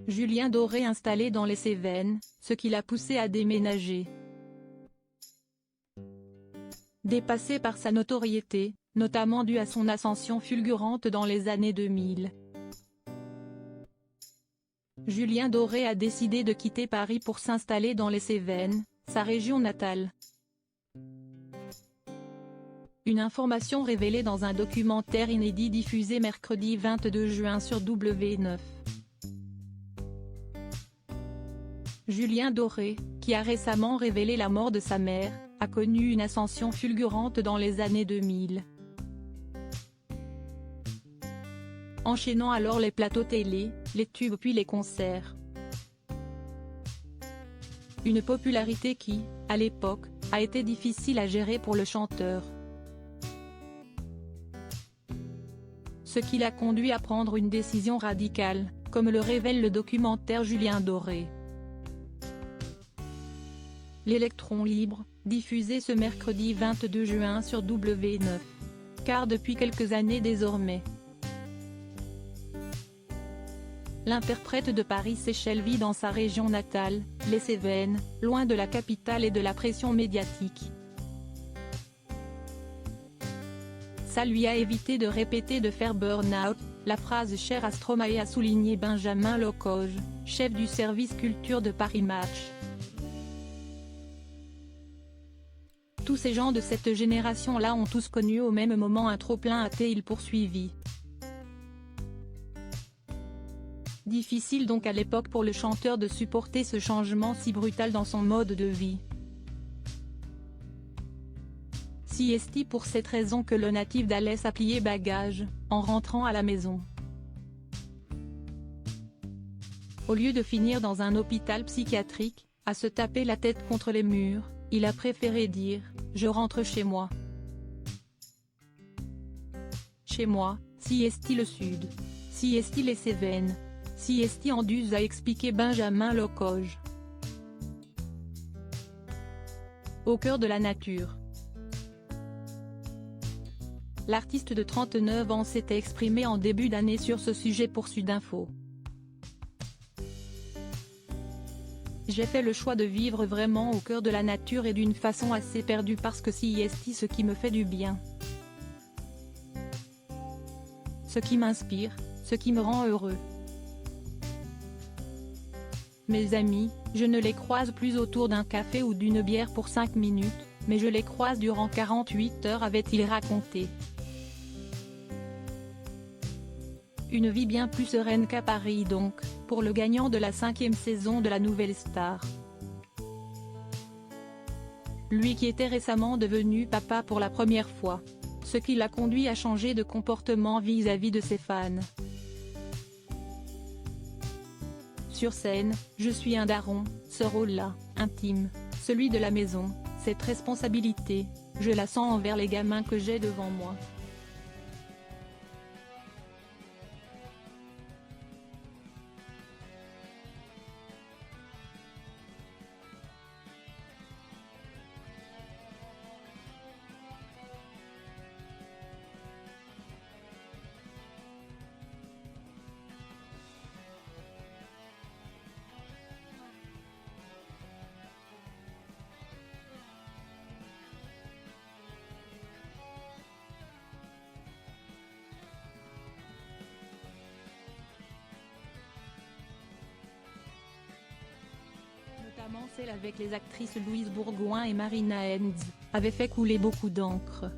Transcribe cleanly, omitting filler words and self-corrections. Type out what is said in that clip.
Julien Doré installé dans les Cévennes, ce qui l'a poussé à déménager. Dépassé par sa notoriété, notamment due à son ascension fulgurante dans les années 2000. Julien Doré a décidé de quitter Paris pour s'installer dans les Cévennes, sa région natale. Une information révélée dans un documentaire inédit diffusé mercredi 22 juin sur W9. Julien Doré, qui a récemment révélé la mort de sa mère, a connu une ascension fulgurante dans les années 2000. Enchaînant alors les plateaux télé, les tubes puis les concerts. Une popularité qui, à l'époque, a été difficile à gérer pour le chanteur. Ce qui l'a conduit à prendre une décision radicale, comme le révèle le documentaire Julien Doré. L'électron libre, diffusé ce mercredi 22 juin sur W9. Car depuis quelques années désormais, l'interprète de Paris-Séchelles vit dans sa région natale, les Cévennes, loin de la capitale et de la pression médiatique. Ça lui a évité de répéter de faire burn-out, la phrase chère à Stromae a souligné Benjamin Locoge, chef du service culture de Paris Match. Tous ces gens de cette génération-là ont tous connu au même moment un trop-plein a-t-il poursuivi. Difficile donc à l'époque pour le chanteur de supporter ce changement si brutal dans son mode de vie. Si est pour cette raison que le natif d'Alès a plié bagage, en rentrant à la maison. Au lieu de finir dans un hôpital psychiatrique, à se taper la tête contre les murs, il a préféré dire « Je rentre chez moi ». Chez moi, si est le Sud. Si est les Cévennes. Si est en Duse a expliqué Benjamin Locoge. Au cœur de la nature. L'artiste de 39 ans s'était exprimé en début d'année sur ce sujet pour Sudinfo. J'ai fait le choix de vivre vraiment au cœur de la nature et d'une façon assez perdue parce que si est ce qui me fait du bien. Ce qui m'inspire, ce qui me rend heureux. Mes amis, je ne les croise plus autour d'un café ou d'une bière pour 5 minutes, mais je les croise durant 48 heures, avait-il raconté. Une vie bien plus sereine qu'à Paris donc, pour le gagnant de la 5e saison de la Nouvelle Star. Lui qui était récemment devenu papa pour la première fois. Ce qui l'a conduit à changer de comportement vis-à-vis de ses fans. Sur scène, je suis un daron, ce rôle-là, intime, celui de la maison, cette responsabilité, je la sens envers les gamins que j'ai devant moi. Notamment celle avec les actrices Louise Bourgoin et Marina Hens, avait fait couler beaucoup d'encre.